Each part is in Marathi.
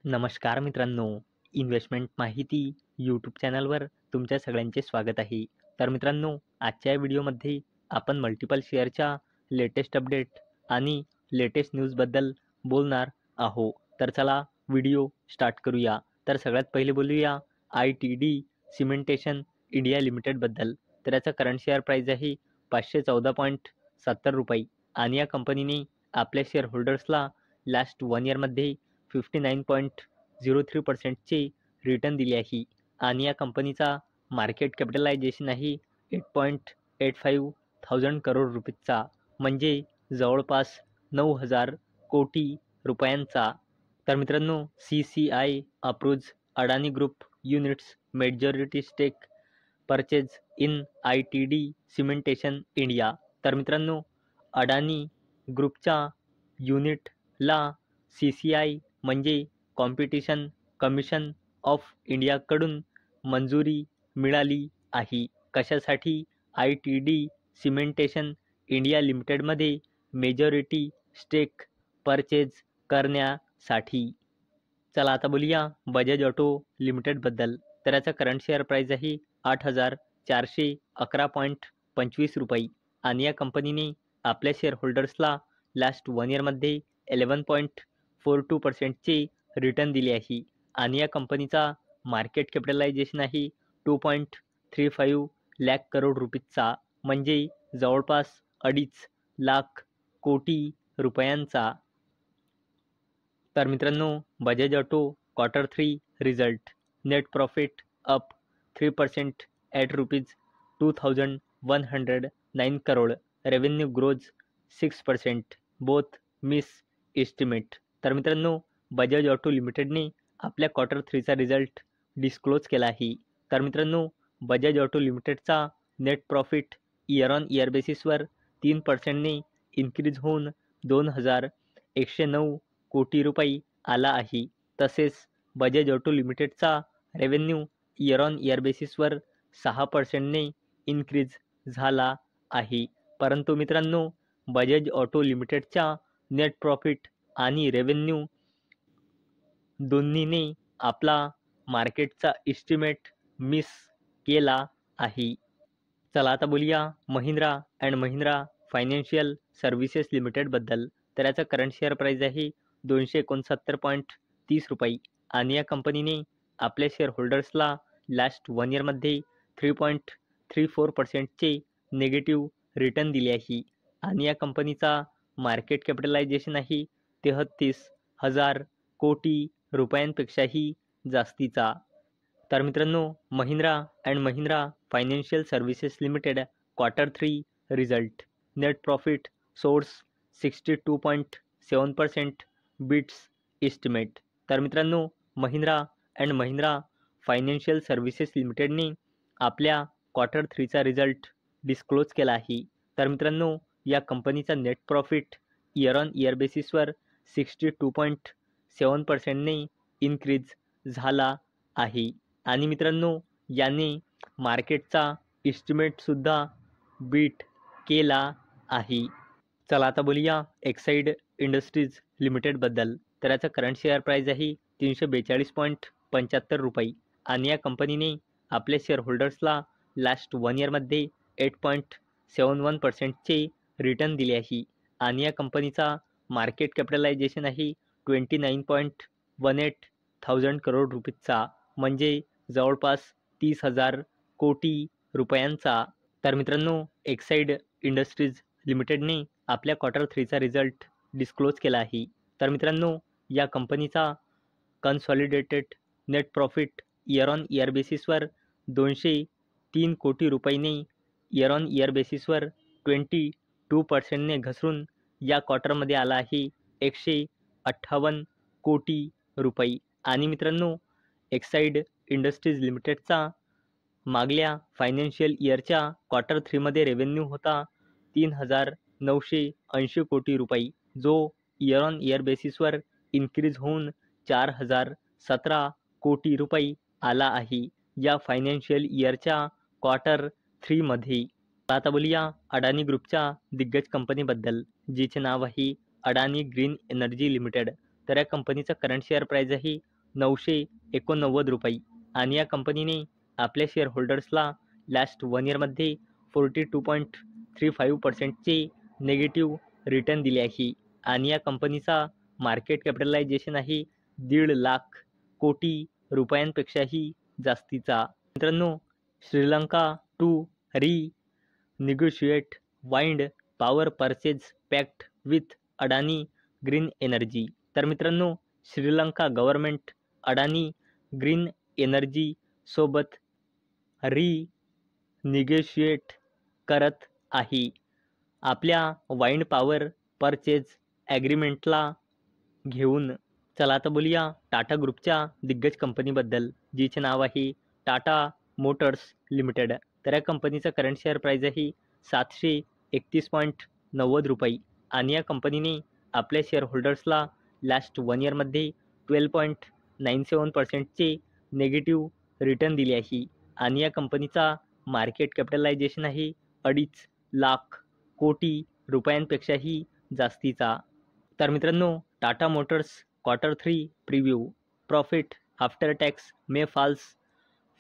नमस्कार मित्रांनो, इन्व्हेस्टमेंट माहिती यूट्यूब चॅनलवर तुमच्या सगळ्यांचे स्वागत आहे. तर मित्रांनो, आजच्या व्हिडिओमध्ये आपण मल्टिपल शेअरच्या लेटेस्ट अपडेट आणि लेटेस्ट न्यूजबद्दल बोलणार आहोत. तर चला व्हिडिओ स्टार्ट करूया. तर सगळ्यात पहिले बोलूया ITD सिमेंटेशन इंडिया लिमिटेडबद्दल. तर याचा करंट शेअर प्राईस आहे 514.70 रुपये आणि या कंपनीने आपल्या शेअर होल्डर्सला लास्ट 1 इयरमध्ये 59.03% रिटर्न दिले आहे आणि या कंपनीचा मार्केट कॅपिटलायझेशन आहे 8.85 थाउजंड करोड रुपीजचा, म्हणजे जवळपास 9,000 कोटी रुपयांचा. तर मित्रांनो, CCI approves Adani group units majority stake purchase in ITD cementation India. तर मित्रांनो, अडानी ग्रुपच्या युनिटला CCI म्हणजे कॉम्पिटिशन कमिशन ऑफ इंडियाकडून मंजुरी मिळाली आहे. कशासाठी? ITD सिमेंटेशन इंडिया लिमिटेडमध्ये मेजॉरिटी स्टेक परचेज करण्यासाठी. चला आता बोलूया बजाज ऑटो लिमिटेडबद्दल. तर याचा करंट शेअर प्राईस आहे 8,411.25 रुपये आणि या कंपनीने आपल्या शेअर होल्डर्सला लास्ट 1 इयरमध्ये 11.42% रिटर्न दिले आहे आणि या कंपनीचा मार्केट कॅपिटलायझेशन आहे 2.35 लाख करोड रुपीजचा, म्हणजे जवळपास 2.5 लाख कोटी रुपयांचा. तर मित्रांनो, Bajaj auto Q3 result net profit up 3% at ₹2,109 crore, revenue grows 6%, both miss estimate. तर मित्रांनो, बजाज ऑटो लिमिटेडने आपल्या Q3चा रिझल्ट डिस्क्लोज केला आहे. तर मित्रांनो, बजाज ऑटो लिमिटेडचा net profit year on year बेसिसवर 3%ने इन्क्रीज होऊन 2,109 कोटी रुपये आला आहे. तसेच बजाज ऑटो लिमिटेडचा रेव्हेन्यू इयर ऑन इयर बेसिसवर 6%ने इन्क्रीज झाला आहे. परंतु मित्रांनो, बजाज ऑटो लिमिटेडच्या नेट प्रॉफिट आणि रेव्हेन्यू दोन्हीने आपला मार्केटचा एस्टिमेट मिस केला आहे. चला आता बोलूया Mahindra and Mahindra financial services लिमिटेडबद्दल. तर याचा करंट शेअर प्राईस आहे 269.30 रुपये आणि या कंपनीने आपल्या शेअर होल्डर्सला लास्ट 1 इयरमध्ये 3.34%चे निगेटिव्ह रिटर्न दिले आहे आणि या कंपनीचा मार्केट कॅपिटलायझेशन आहे 33,000 कोटी रुपयांपेक्षाही जास्तीचा. तर मित्रांनो, Mahindra and Mahindra financial services limited Q3 result net profit soars 62.7% beats estimate. तर मित्रांनो, Mahindra and Mahindra financial services लिमिटेडने आपल्या Q3चा रिझल्ट डिस्क्लोज केला आहे. तर मित्रांनो, या कंपनीचा net profit year on year बेसिसवर 62.7%ने इन्क्रीज झाला आहे आणि मित्रांनो, याने मार्केटचा एस्टिमेटसुद्धा बीट केला आहे. चला आता बोलूया एक्साईड इंडस्ट्रीज लिमिटेडबद्दल. तर याचा करंट शेअर प्राईस आहे 342.75 रुपये आणि या कंपनीने आपल्या शेअर होल्डर्सला लास्ट 1 इयरमध्ये 8.71%चे रिटर्न दिले आहे आणि या कंपनीचा मार्केट कॅपिटलायझेशन आहे 29.18 थाउजंड करोड रुपीजचा, म्हणजे जवळपास 30,000 कोटी रुपयांचा. तर मित्रांनो, एक्साईड इंडस्ट्रीज लिमिटेडने आपल्या Q3चा रिझल्ट डिस्क्लोज केला आहे. तर मित्रांनो, या कंपनीचा consolidated net profit year on year बेसिसवर 203 कोटी रुपयांनी इयर ऑन इयर बेसिसवर 22%ने घसरून या क्वार्टरमध्ये आला आहे 158 कोटी रुपये आणि मित्रांनो, एक्साईड इंडस्ट्रीज लिमिटेडचा मागल्या फायनान्शियल इयरच्या Q3मध्ये रेव्हेन्यू होता 3,980 कोटी रुपये, जो इयर ऑन इयर बेसिसवर इन्क्रीज होऊन 4,017 कोटी रुपये आला आहे या फायनान्शियल इयरच्या Q3मध्ये. आता बोलूया अडानी ग्रुपच्या दिग्गज कंपनीबद्दल, जिचे नाव आहे अडानी ग्रीन एनर्जी लिमिटेड. तर या कंपनीचा करंट शेअर प्राईज आहे 989 रुपये आणि या कंपनीने आपल्या शेअर होल्डर्सला लास्ट 1 इयरमध्ये 42.35% निगेटिव्ह रिटर्न दिले आहे आणि या कंपनीचा मार्केट कॅपिटलायझेशन आहे 1.5 लाख कोटी रुपयांपेक्षाही जास्तीचा. मित्रांनो, Sri Lanka to negotiate wind power purchase pact with Adani green energy. तर मित्रांनो, Sri Lanka government Adani green energy सोबत निगोशिएट करत आहे. आपल्या वाइंड पॉवर परचेज ॲग्रीमेंटला घेऊन. चला आता बोलूया टाटा ग्रुपच्या दिग्गज कंपनीबद्दल, जिचे नाव आहे टाटा मोटर्स लिमिटेड. तर या कंपनीचा करंट शेअर प्राईज आहे 731.90 रुपये आणि या कंपनीने आपल्या शेअर होल्डर्सला लास्ट 1 इयरमध्ये 12.97%चे निगेटिव्ह रिटर्न दिले आहे आणि या कंपनीचा मार्केट कॅपिटलायझेशन आहे 2.5 लाख कोटी रुपयांपेक्षाही जास्तीचा. तर मित्रांनो, Tata Motors Q3 preview. Profit after tax may falls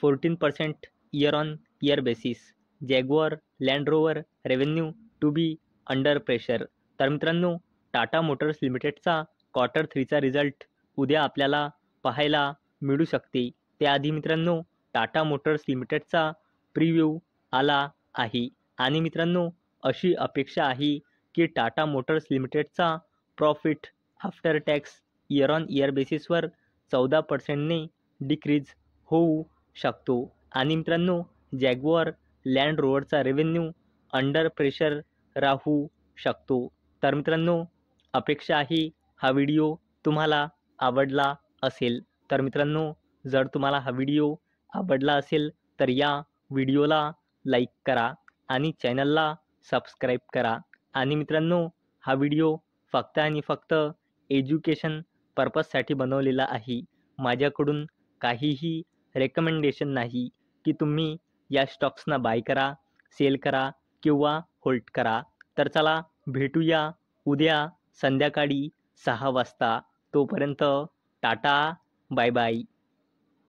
14% year on year basis. Jaguar Land Rover revenue to be under pressure. तर मित्रांनो, टाटा मोटर्स लिमिटेडचा Q3चा रिझल्ट उद्या आपल्याला पाहायला मिळू शकते. त्याआधी मित्रांनो, टाटा मोटर्स लिमिटेडचा प्रिव्ह्यू आला आहे आणि मित्रांनो, अशी अपेक्षा आहे की टाटा मोटर्स लिमिटेडचा profit after tax year on year बेसिसवर 14%ने डिक्रीज होऊ शकतो आणि मित्रांनो, जॅग्वार लँड रोवरचा रेव्हेन्यू अंडर प्रेशर राहू शकतो. तर मित्रांनो, अपेक्षा आहे हा व्हिडिओ तुम्हाला आवडला असेल. तर मित्रांनो, जर तुम्हाला हा व्हिडिओ आवडला असेल तर या व्हिडिओला लाईक करा आणि चॅनलला सबस्क्राईब करा. आणि मित्रांनो, हा व्हिडिओ फक्त आणि फक्त एज्युकेशन पर्पजसाठी बनवलेला आहे. माझ्याकडून काहीही रेकमेंडेशन नाही की तुम्ही या स्टॉक्सना बाय करा, सेल करा किंवा होल्ड करा. तर चला भेटूया उद्या संध्याकाळी 6 वाजता. तोपर्यंत टाटा, बाय बाय.